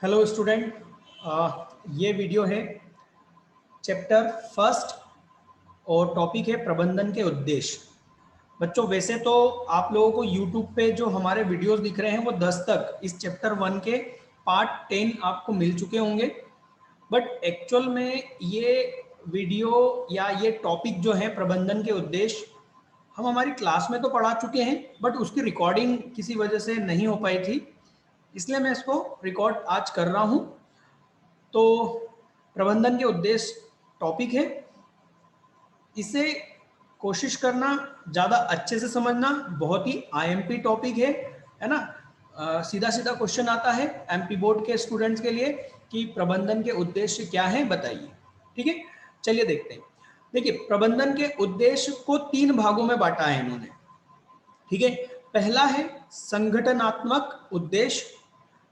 Hello student, ये video है chapter first और टॉपिक है प्रबंधन के उद्देश्य। बच्चों, वैसे तो आप लोगों को यूट्यूब पे जो हमारे वीडियोस दिख रहे हैं वो 10 तक इस चैप्टर 1 के पार्ट 10 आपको मिल चुके होंगे। बट एक्चुअल में ये वीडियो या ये टॉपिक जो है प्रबंधन के उद्देश्य हम हमारी क्लास में तो पढ़ा चुके हैं, बट उसकी रिकॉर्डिंग किसी वजह से नहीं हो पाई थी, इसलिए मैं इसको रिकॉर्ड आज कर रहा हूँ। तो प्रबंधन के उद्देश्य टॉपिक है, इसे कोशिश करना, ज़्यादा अच्छे से समझना। बहुत ही आईएमपी टॉपिक है ना। सीधा सीधा क्वेश्चन आता है एमपी बोर्ड के स्टूडेंट्स के लिए कि प्रबंधन के उद्देश्य क्या है, बताइए। ठीक है, चलिए देखते हैं। देखिए, प्रबंधन के उद्देश्य को 3 भागों में बांटा है इन्होंने। ठीक है, पहला है संगठनात्मक उद्देश्य,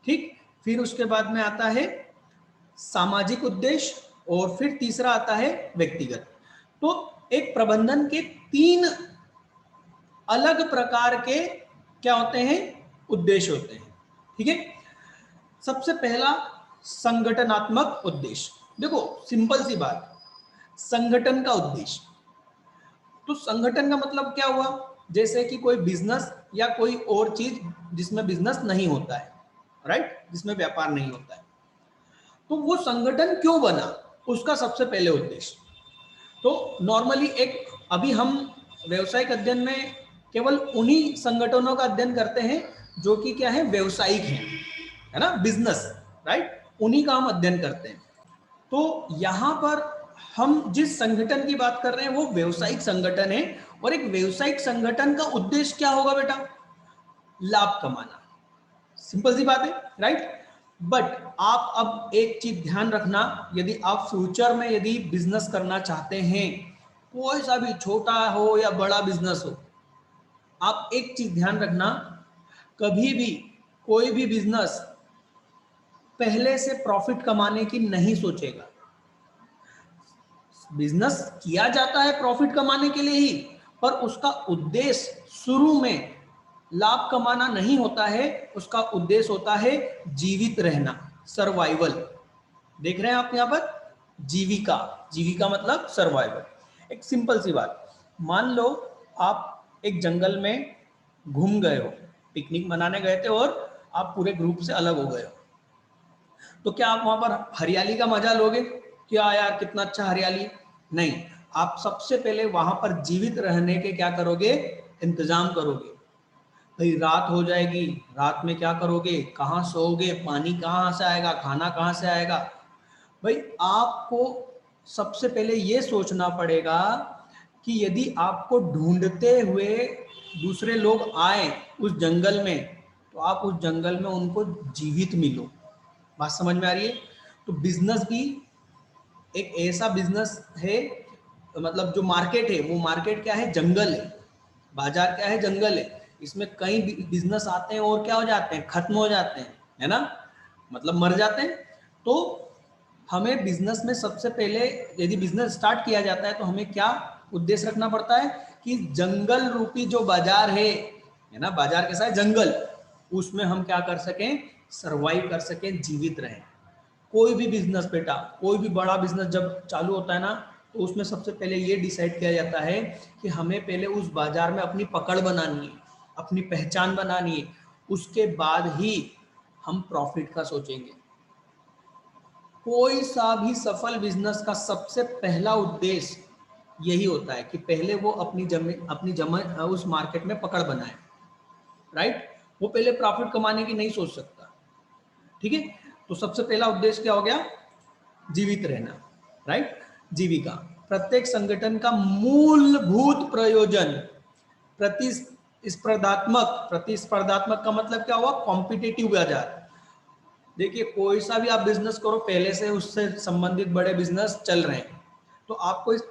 ठीक। फिर उसके बाद में आता है सामाजिक उद्देश्य और फिर तीसरा आता है व्यक्तिगत। तो एक प्रबंधन के 3 अलग प्रकार के क्या होते हैं, उद्देश्य होते हैं। ठीक है, सबसे पहला संगठनात्मक उद्देश्य। देखो, सिंपल सी बात, संगठन का उद्देश्य। तो संगठन का मतलब क्या हुआ, जैसे कि कोई बिजनेस या कोई और चीज जिसमें बिजनेस नहीं होता है, राइट, जिसमें व्यापार नहीं होता है, तो वो संगठन क्यों बना, उसका सबसे पहले उद्देश्य। तो नॉर्मली एक अभी हम व्यवसायिक अध्ययन में केवल उन्हीं संगठनों का अध्ययन करते हैं जो कि क्या है, व्यवसायिक है ना, बिजनेस, राइट, उन्हीं का हम अध्ययन करते हैं। तो यहाँ पर हम जिस संगठन की बात कर रहे हैं वो व्यवसायिक संगठन है, और एक व्यवसायिक संगठन का उद्देश्य क्या होगा बेटा, लाभ कमाना। सिंपल सी बात है, राइट। बट आप अब एक चीज ध्यान रखना, यदि आप फ्यूचर में यदि बिजनेस करना चाहते हैं, कोई सा भी छोटा हो या बड़ा बिजनेस हो, आप एक चीज ध्यान रखना, कभी भी कोई भी बिजनेस पहले से प्रॉफिट कमाने की नहीं सोचेगा। बिजनेस किया जाता है प्रॉफिट कमाने के लिए ही, पर उसका उद्देश्य शुरू में लाभ कमाना नहीं होता है, उसका उद्देश्य होता है जीवित रहना, सर्वाइवल। देख रहे हैं आप यहाँ पर, जीविका, जीविका मतलब सर्वाइवल। एक सिंपल सी बात, मान लो आप एक जंगल में घूम गए हो, पिकनिक मनाने गए थे और आप पूरे ग्रुप से अलग हो गए हो, तो क्या आप वहां पर हरियाली का मजा लोगे, क्या यार कितना अच्छा हरियाली? नहीं, आप सबसे पहले वहां पर जीवित रहने के क्या करोगे, इंतजाम करोगे। भाई रात हो जाएगी, रात में क्या करोगे, कहाँ सोओगे, पानी कहाँ से आएगा, खाना कहाँ से आएगा। भाई आपको सबसे पहले ये सोचना पड़ेगा कि यदि आपको ढूंढते हुए दूसरे लोग आए उस जंगल में, तो आप उस जंगल में उनको जीवित मिलो। बात समझ में आ रही है? तो बिजनेस भी एक ऐसा बिजनेस है, मतलब जो मार्केट है वो मार्केट क्या है, जंगल है। बाजार क्या है, जंगल है। इसमें कई बिजनेस आते हैं और क्या हो जाते हैं, खत्म हो जाते हैं, है ना, मतलब मर जाते हैं। तो हमें बिजनेस में सबसे पहले यदि बिजनेस स्टार्ट किया जाता है तो हमें क्या उद्देश्य रखना पड़ता है कि जंगल रूपी जो बाजार है ना, बाजार कैसा है, जंगल, उसमें हम क्या कर सकें, सरवाइव कर सकें, जीवित रहें। कोई भी बिजनेस बेटा, कोई भी बड़ा बिजनेस जब चालू होता है ना, तो उसमें सबसे पहले ये डिसाइड किया जाता है कि हमें पहले उस बाजार में अपनी पकड़ बनानी है, अपनी पहचान बनानी है, उसके बाद ही हम प्रॉफिट का सोचेंगे। कोई सा भी सफल बिजनेस का सबसे पहला उद्देश्य यही होता है कि पहले वो अपनी जमीन उस मार्केट में पकड़ बनाए, राइट। वो पहले प्रॉफिट कमाने की नहीं सोच सकता। ठीक है, तो सबसे पहला उद्देश्य क्या हो गया, जीवित रहना, राइट, जीविका। प्रत्येक संगठन का मूलभूत प्रयोजन प्रतिस्पर्धात्मक, प्रतिस्पर्धात्मक का मतलब क्या हुआ, कॉम्पिटिटिव बाजार। देखिए, कोई सा भी आप बिजनेस करो, पहले से उससे संबंधित बड़े बिजनेस चल रहे हैं, तो आपको इस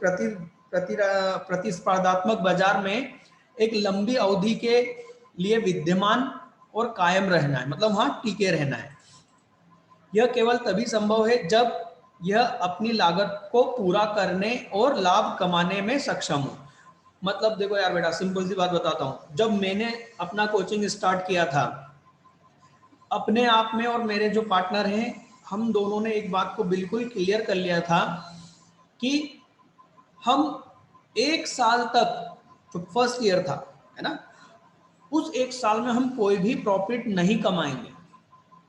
प्रतिस्पर्धात्मक बाजार में एक लंबी अवधि के लिए विद्यमान और कायम रहना है, मतलब वहां टिके रहना है। यह केवल तभी संभव है जब यह अपनी लागत को पूरा करने और लाभ कमाने में सक्षम हो। मतलब देखो यार बेटा, सिंपल सी बात बताता हूँ, जब मैंने अपना कोचिंग स्टार्ट किया था, अपने आप में और मेरे जो पार्टनर हैं, हम दोनों ने एक बात को बिल्कुल क्लियर कर लिया था कि हम 1 साल तक, जो फर्स्ट ईयर था, है ना, उस 1 साल में हम कोई भी प्रॉफिट नहीं कमाएंगे।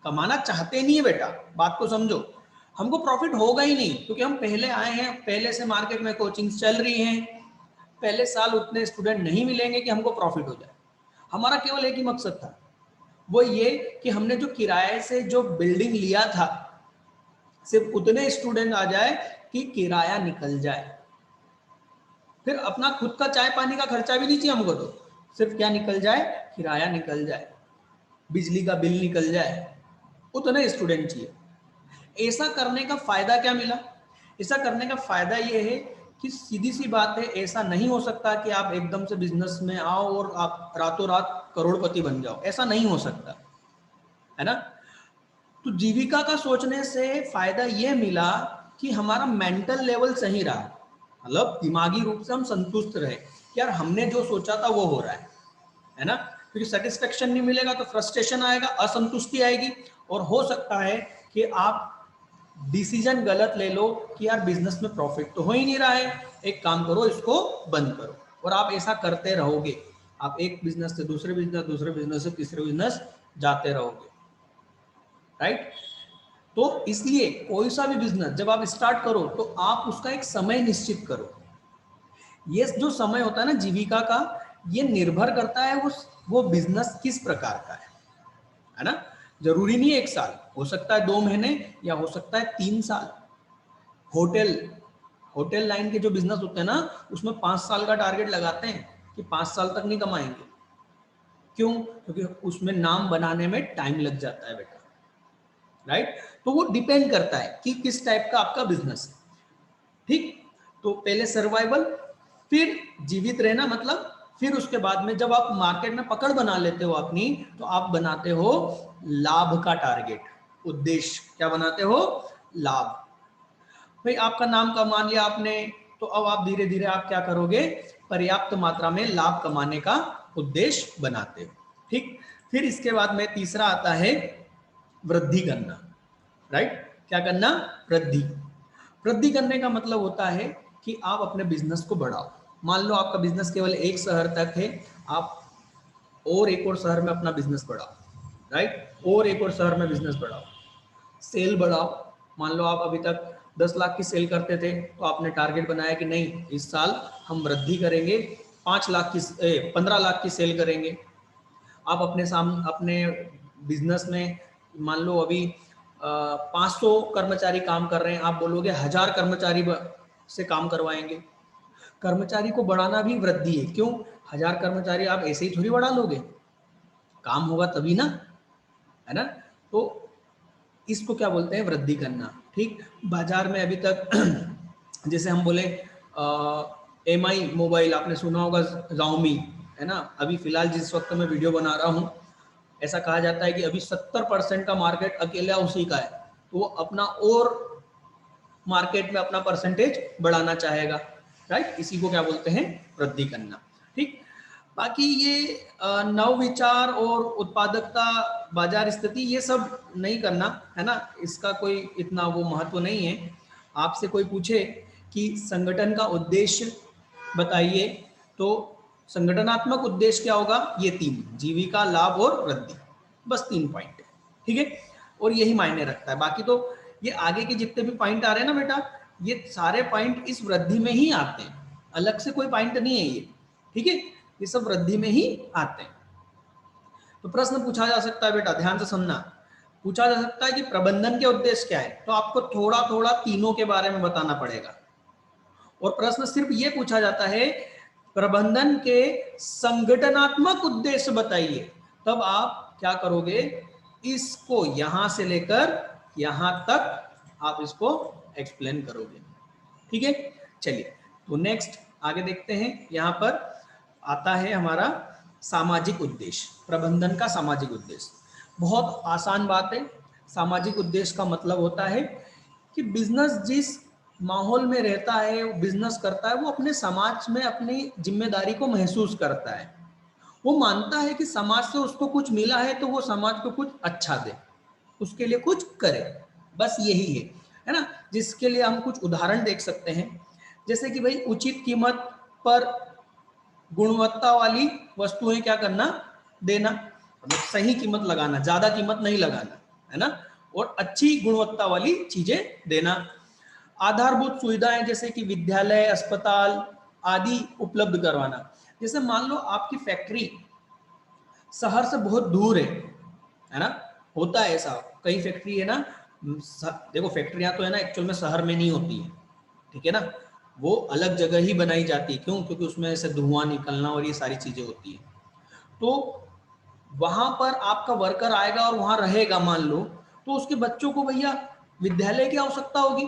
कमाना चाहते नहीं है बेटा, बात को समझो। हमको प्रॉफिट होगा ही नहीं, क्योंकि हम पहले आए हैं, पहले से मार्केट में कोचिंग चल रही हैं, पहले साल उतने स्टूडेंट नहीं मिलेंगे कि हमको प्रॉफिट हो जाए। हमारा केवल एक ही मकसद था, वो ये कि हमने जो किराए से जो बिल्डिंग लिया था, सिर्फ उतने स्टूडेंट आ जाए कि किराया निकल जाए। फिर अपना खुद का चाय पानी का खर्चा भी नहीं चाहिए हमको, तो सिर्फ क्या निकल जाए, किराया निकल जाए, बिजली का बिल निकल जाए, उतने स्टूडेंट चाहिए। ऐसा करने का फायदा क्या मिला? ऐसा करने का फायदा ये है कि सीधी सी बात है, ऐसा नहीं हो सकता कि आप एकदम से बिजनेस में आओ और आप रातों रात करोड़पति बन जाओ, ऐसा नहीं हो सकता, है ना। तो जीविका का सोचने से फायदा ये मिला कि हमारा मेंटल लेवल सही रहा, मतलब दिमागी रूप से हम संतुष्ट रहे कि यार हमने जो सोचा था वो हो रहा है ना। क्योंकि सेटिस्फेक्शन नहीं मिलेगा तो फ्रस्ट्रेशन आएगा, असंतुष्टि आएगी, और हो सकता है कि आप डिसीजन गलत ले लो कि यार बिजनेस में प्रॉफिट तो हो ही नहीं रहा है, एक काम करो इसको बंद करो, और आप ऐसा करते रहोगे। आप एक बिजनेस से दूसरे बिजनेस, दूसरे बिजनेस से तीसरे बिजनेस जाते रहोगे, राइट। तो इसलिए कोई सा भी बिजनेस जब आप स्टार्ट करो तो आप उसका एक समय निश्चित करो। ये जो समय होता है ना जीविका का, ये निर्भर करता है वो बिजनेस किस प्रकार का है ना। जरूरी नहीं है 1 साल, हो सकता है 2 महीने, या हो सकता है 3 साल। होटल होटल लाइन के जो बिजनेस होते हैं ना, उसमें 5 साल का टारगेट लगाते हैं कि 5 साल तक नहीं कमाएंगे। क्यों? क्योंकि उसमें नाम बनाने में टाइम लग जाता है बेटा, राइट। तो वो डिपेंड करता है कि किस टाइप का आपका बिजनेस है, ठीक। तो पहले सर्वाइवल, फिर जीवित रहना, मतलब फिर उसके बाद में जब आप मार्केट में पकड़ बना लेते हो अपनी, तो आप बनाते हो लाभ का टारगेट, उद्देश्य। क्या बनाते हो? लाभ। भाई आपका नाम कमा लिया आपने, तो अब आप धीरे धीरे आप क्या करोगे, पर्याप्त मात्रा में लाभ कमाने का उद्देश्य बनाते हो, ठीक। फिर इसके बाद में तीसरा आता है वृद्धि करना, राइट। क्या करना? वृद्धि। वृद्धि करने का मतलब होता है कि आप अपने बिजनेस को बढ़ाओ। मान लो आपका बिजनेस केवल एक शहर तक है, आप और एक और शहर में अपना बिजनेस बढ़ाओ, राइट, और एक और शहर में बिजनेस बढ़ाओ, सेल बढ़ाओ। मान लो आप अभी तक 10 लाख की सेल करते थे, तो आपने टारगेट बनाया कि नहीं, इस साल हम वृद्धि करेंगे, 5 लाख की 15 लाख की सेल करेंगे। आप अपने बिजनेस में मान लो अभी 500 कर्मचारी काम कर रहे हैं, आप बोलोगे 1000 कर्मचारी से काम करवाएंगे। कर्मचारी को बढ़ाना भी वृद्धि है। क्यों? 1000 कर्मचारी आप ऐसे ही थोड़ी बढ़ा लोगे, काम होगा तभी ना, है ना। तो इसको क्या बोलते हैं? वृद्धि करना, ठीक। बाजार में अभी तक जैसे हम बोले MI मोबाइल, आपने सुना होगा, Xiaomi, है ना। अभी फिलहाल जिस वक्त मैं वीडियो बना रहा हूँ, ऐसा कहा जाता है कि अभी 70% का मार्केट अकेला उसी का है, तो वो अपना और मार्केट में अपना परसेंटेज बढ़ाना चाहेगा, राइट। इसी को क्या बोलते हैं? वृद्धि करना, ठीक। बाकी ये नवविचार और उत्पादकता, बाजार स्थिति, ये सब नहीं करना, है ना। इसका कोई इतना वो महत्व नहीं है। आपसे कोई पूछे कि संगठन का उद्देश्य बताइए, तो संगठनात्मक उद्देश्य क्या होगा? ये 3: जीविका, लाभ और वृद्धि। बस 3 पॉइंट है, ठीक है। और यही मायने रखता है। बाकी तो ये आगे के जितने भी पॉइंट आ रहे हैं ना बेटा, ये सारे पॉइंट इस वृद्धि में ही आते हैं, अलग से कोई पॉइंट नहीं है ये, ठीक है। ये सब वृद्धि में ही आते हैं। तो प्रश्न पूछा जा सकता है बेटा, ध्यान से सुनना, पूछा जा सकता है कि प्रबंधन के उद्देश्य क्या है, तो आपको थोड़ा थोड़ा तीनों के बारे में बताना पड़ेगा। और प्रश्न सिर्फ ये पूछा जाता है प्रबंधन के संगठनात्मक उद्देश्य बताइए, तब आप क्या करोगे, इसको यहां से लेकर यहां तक आप इसको एक्सप्लेन करोगे, ठीक है। चलिए, तो नेक्स्ट आगे देखते हैं। यहां पर आता है हमारा सामाजिक उद्देश्य, प्रबंधन का सामाजिक उद्देश्य। बहुत आसान बात है। सामाजिक उद्देश्य का मतलब होता है कि बिजनेस जिस माहौल में रहता है, बिजनेस करता है, वो अपने समाज में अपनी जिम्मेदारी को महसूस करता है। वो मानता है कि समाज से उसको कुछ मिला है तो वो समाज को कुछ अच्छा दे, उसके लिए कुछ करे, बस यही है ना। जिसके लिए हम कुछ उदाहरण देख सकते हैं, जैसे कि भाई उचित कीमत पर गुणवत्ता वाली वस्तुएं क्या करना, देना, मतलब सही कीमत लगाना, ज्यादा कीमत नहीं लगाना, है ना, और अच्छी गुणवत्ता वाली चीजें देना। आधारभूत सुविधाएं जैसे कि विद्यालय, अस्पताल आदि उपलब्ध करवाना। जैसे मान लो आपकी फैक्ट्री शहर से बहुत दूर है ना, होता है ऐसा, कई फैक्ट्री है ना, देखो फैक्ट्रियां तो है ना एक्चुअल में शहर में नहीं होती है, ठीक है ना, वो अलग जगह ही बनाई जाती है, क्यों, क्योंकि उसमें से धुआं निकलना और ये सारी चीजें होती है। तो वहां पर आपका वर्कर आएगा और वहां रहेगा मान लो, तो उसके बच्चों को भैया विद्यालय की आवश्यकता होगी,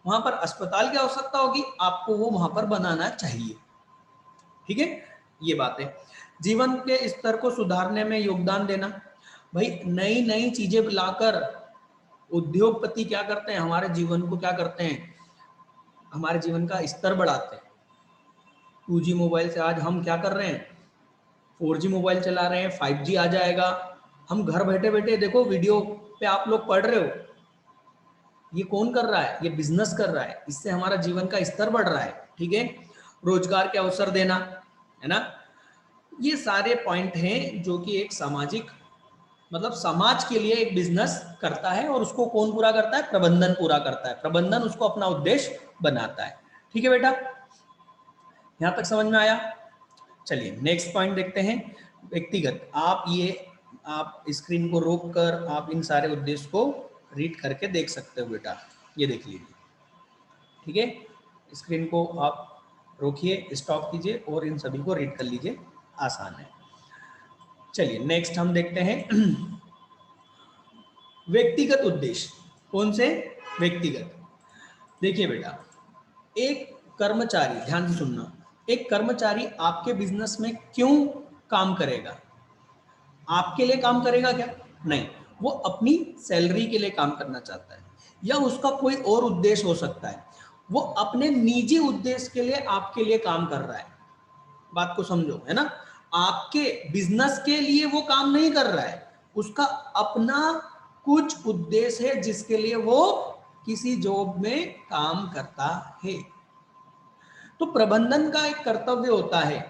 वहां पर अस्पताल की आवश्यकता होगी, आपको वो वहां पर बनाना चाहिए, ठीक है, ये बात है। जीवन के स्तर को सुधारने में योगदान देना, भाई नई नई चीजें लाकर उद्योगपति क्या करते हैं, हमारे जीवन को क्या करते हैं, हमारे जीवन का स्तर बढ़ाते हैं। 2G मोबाइल से आज हम क्या कर रहे हैं, 4G मोबाइल चला रहे हैं, 5G आ जाएगा, हम घर बैठे बैठे देखो वीडियो पे आप लोग पढ़ रहे हो, ये कौन कर रहा है, ये बिजनेस कर रहा है, इससे हमारा जीवन का स्तर बढ़ रहा है, ठीक है। रोजगार के अवसर देना, है ना, ये सारे पॉइंट हैं जो कि एक सामाजिक, मतलब समाज के लिए एक बिजनेस करता है, और उसको कौन पूरा करता है, प्रबंधन पूरा करता है, प्रबंधन उसको अपना उद्देश्य बनाता है, ठीक है बेटा, यहां तक समझ में आया। चलिए नेक्स्ट पॉइंट देखते हैं, व्यक्तिगत। आप स्क्रीन को रोक कर आप इन सारे उद्देश्य को रीड करके देख सकते हो बेटा, ये देख लीजिए, ठीक है, स्क्रीन को आप रोकिए, स्टॉप कीजिए और इन सभी को रीड कर लीजिए, आसान है। चलिए नेक्स्ट हम देखते हैं व्यक्तिगत उद्देश्य। कौन से, व्यक्तिगत। देखिए बेटा, एक कर्मचारी, ध्यान से सुनना, एक कर्मचारी आपके बिजनेस में क्यों काम करेगा, आपके लिए काम करेगा क्या, नहीं, वो अपनी सैलरी के लिए काम करना चाहता है, या उसका कोई और उद्देश्य हो सकता है, वो अपने निजी उद्देश्य के लिए आपके लिए काम कर रहा है, बात को समझो, है ना, आपके बिजनेस के लिए वो काम नहीं कर रहा है, उसका अपना कुछ उद्देश्य है जिसके लिए वो किसी जॉब में काम करता है। तो प्रबंधन का एक कर्तव्य होता है,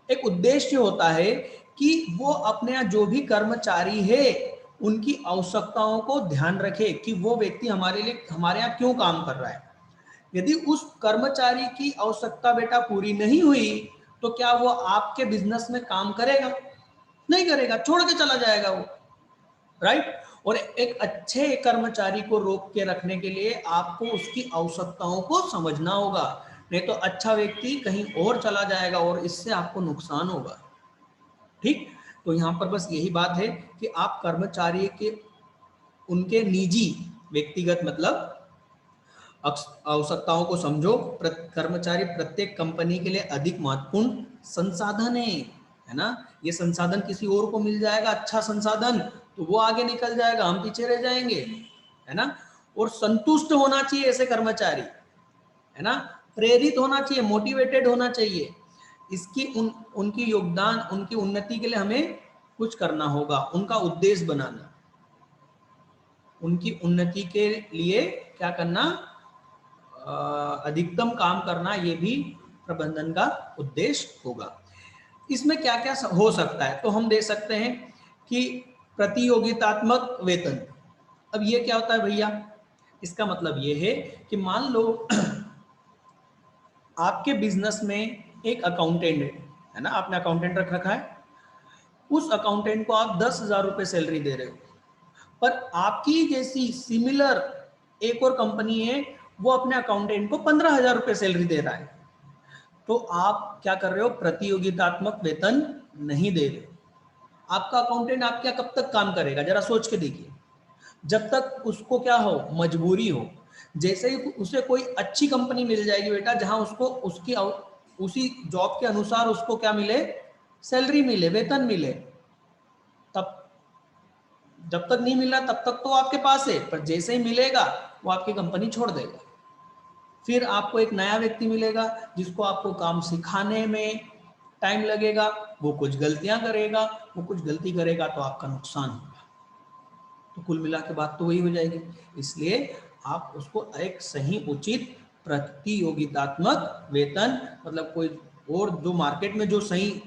एक उद्देश्य होता है कि वो अपने यहाँ जो भी कर्मचारी है उनकी आवश्यकताओं को ध्यान रखे कि वो व्यक्ति हमारे लिए, हमारे यहाँ क्यों काम कर रहा है। यदि उस कर्मचारी की आवश्यकता बेटा पूरी नहीं हुई तो क्या वो आपके बिजनेस में काम करेगा, नहीं करेगा, छोड़ के चला जाएगा वो, राइट। और एक अच्छे कर्मचारी को रोक के रखने के लिए आपको उसकी आवश्यकताओं को समझना होगा, नहीं तो अच्छा व्यक्ति कहीं और चला जाएगा और इससे आपको नुकसान होगा, ठीक। तो यहाँ पर बस यही बात है कि आप कर्मचारी के उनके निजी, व्यक्तिगत मतलब आवश्यकताओं को समझो। कर्मचारी प्रत्येक कंपनी के लिए अधिक महत्वपूर्ण संसाधन है ना, ये संसाधन किसी और को मिल जाएगा, अच्छा संसाधन, तो वो आगे निकल जाएगा, हम पीछे रह जाएंगे, है ना। और संतुष्ट होना चाहिए ऐसे कर्मचारी, है ना, प्रेरित होना चाहिए, मोटिवेटेड होना चाहिए, इसकी उनकी योगदान, उनकी उन्नति के लिए हमें कुछ करना होगा, उनका उद्देश्य बनाना, उनकी उन्नति के लिए क्या करना, अधिकतम काम करना, ये भी प्रबंधन का उद्देश्य होगा। इसमें क्या क्या हो सकता है, तो हम देख सकते हैं कि प्रतियोगितात्मक वेतन। अब ये क्या होता है भैया, इसका मतलब ये है कि मान लो आपके बिजनेस में एक अकाउंटेंट है ना, आपने अकाउंटेंट रख रखा है, उस अकाउंटेंट को आप 10,000 रुपए सैलरी दे रहे हो, पर आपकी जैसी सिमिलर एक और कंपनी है, वो अपने अकाउंटेंट को 15,000 रुपए सैलरी दे रहा है, तो आप क्या कर रहे हो, प्रतियोगितात्मक वेतन नहीं दे रहे हो। आपका अकाउंटेंट आपके कब तक काम करेगा, जरा सोच के देखिए, जब तक उसको क्या हो, मजबूरी हो। जैसे ही उसे कोई अच्छी कंपनी मिल जाएगी बेटा, जहां उसको उसकी उसी जॉब के अनुसार उसको क्या मिले, सैलरी मिले, वेतन मिले, तब, जब तक नहीं मिला तब तक तो आपके पास है, पर जैसे ही मिलेगा वो आपकी कंपनी छोड़ देगा, फिर आपको एक नया व्यक्ति मिलेगा जिसको आपको काम सिखाने में टाइम लगेगा, वो कुछ गलतियां करेगा, वो कुछ गलती करेगा तो आपका नुकसान होगा। तो कुल मिला के बात तो वही हो जाएगी। इसलिए आप उसको एक सही उचित प्रतियोगितात्मक वेतन, मतलब कोई और जो मार्केट में जो सही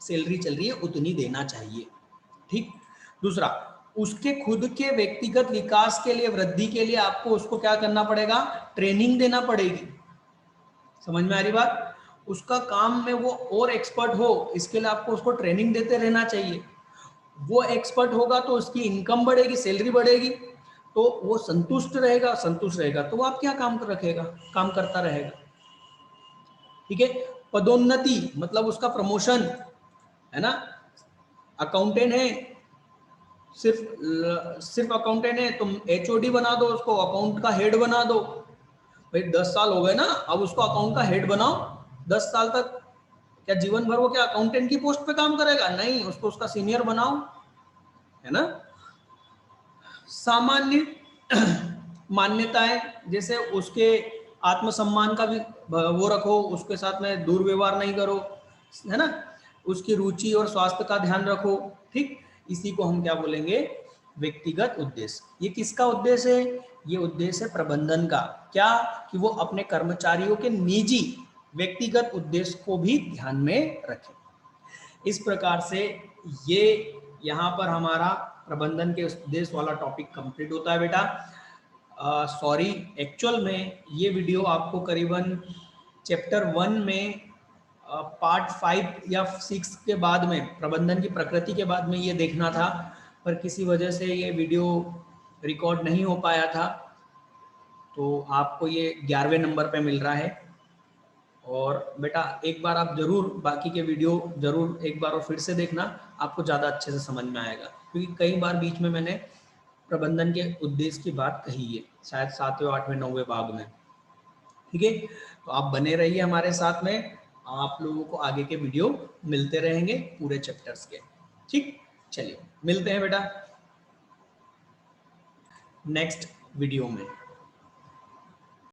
सैलरी चल रही है उतनी देना चाहिए। ठीक। दूसरा, उसके खुद के व्यक्तिगत विकास के लिए, वृद्धि के लिए आपको उसको क्या करना पड़ेगा, ट्रेनिंग देना पड़ेगी। समझ में आ रही बात? उसका काम में वो और एक्सपर्ट हो, इसके लिए आपको उसको ट्रेनिंग देते रहना चाहिए। वो एक्सपर्ट होगा तो उसकी इनकम बढ़ेगी, सैलरी बढ़ेगी, तो वो संतुष्ट रहेगा, संतुष्ट रहेगा तो वो आप क्या काम रखेगा, काम करता रहेगा। ठीक है। पदोन्नति मतलब उसका प्रमोशन, है ना। अकाउंटेंट है, सिर्फ अकाउंटेंट है, तुम एचओडी बना दो उसको, अकाउंट का हेड बना दो। भाई 10 साल हो गए ना, अब उसको अकाउंट का हेड बनाओ। 10 साल तक क्या जीवन भर वो क्या अकाउंटेंट की पोस्ट पे काम करेगा? नहीं, उसको उसका सीनियर बनाओ, है ना। सामान्य मान्यताएं, जैसे उसके आत्मसम्मान का भी वो रखो, उसके साथ में दुर्व्यवहार नहीं करो, है ना। उसकी रुचि और स्वास्थ्य का ध्यान रखो। ठीक। इसी को हम क्या बोलेंगे, व्यक्तिगत उद्देश्य। ये किसका उद्देश्य है? ये उद्देश्य है प्रबंधन का। क्या? कि वो अपने कर्मचारियों के निजी व्यक्तिगत उद्देश्य को भी ध्यान में रखे। इस प्रकार से ये यहाँ पर हमारा प्रबंधन के उद्देश्य वाला टॉपिक कंप्लीट होता है बेटा। सॉरी, एक्चुअल में ये वीडियो आपको करीबन चैप्टर 1 में पार्ट 5 या 6 के बाद में, प्रबंधन की प्रकृति के बाद में ये देखना था, पर किसी वजह से ये वीडियो रिकॉर्ड नहीं हो पाया था, तो आपको ये 11वें नंबर पे मिल रहा है। और बेटा एक बार आप जरूर बाकी के वीडियो जरूर एक बार और फिर से देखना, आपको ज़्यादा अच्छे से समझ में आएगा, क्योंकि कई बार बीच में मैंने प्रबंधन के उद्देश्य की बात कही है, शायद 7वें 8वें 9वें भाग में। ठीक है। तो आप बने रहिए हमारे साथ में, आप लोगों को आगे के वीडियो मिलते रहेंगे पूरे चैप्टर्स के। ठीक। चलिए मिलते हैं बेटा नेक्स्ट वीडियो में।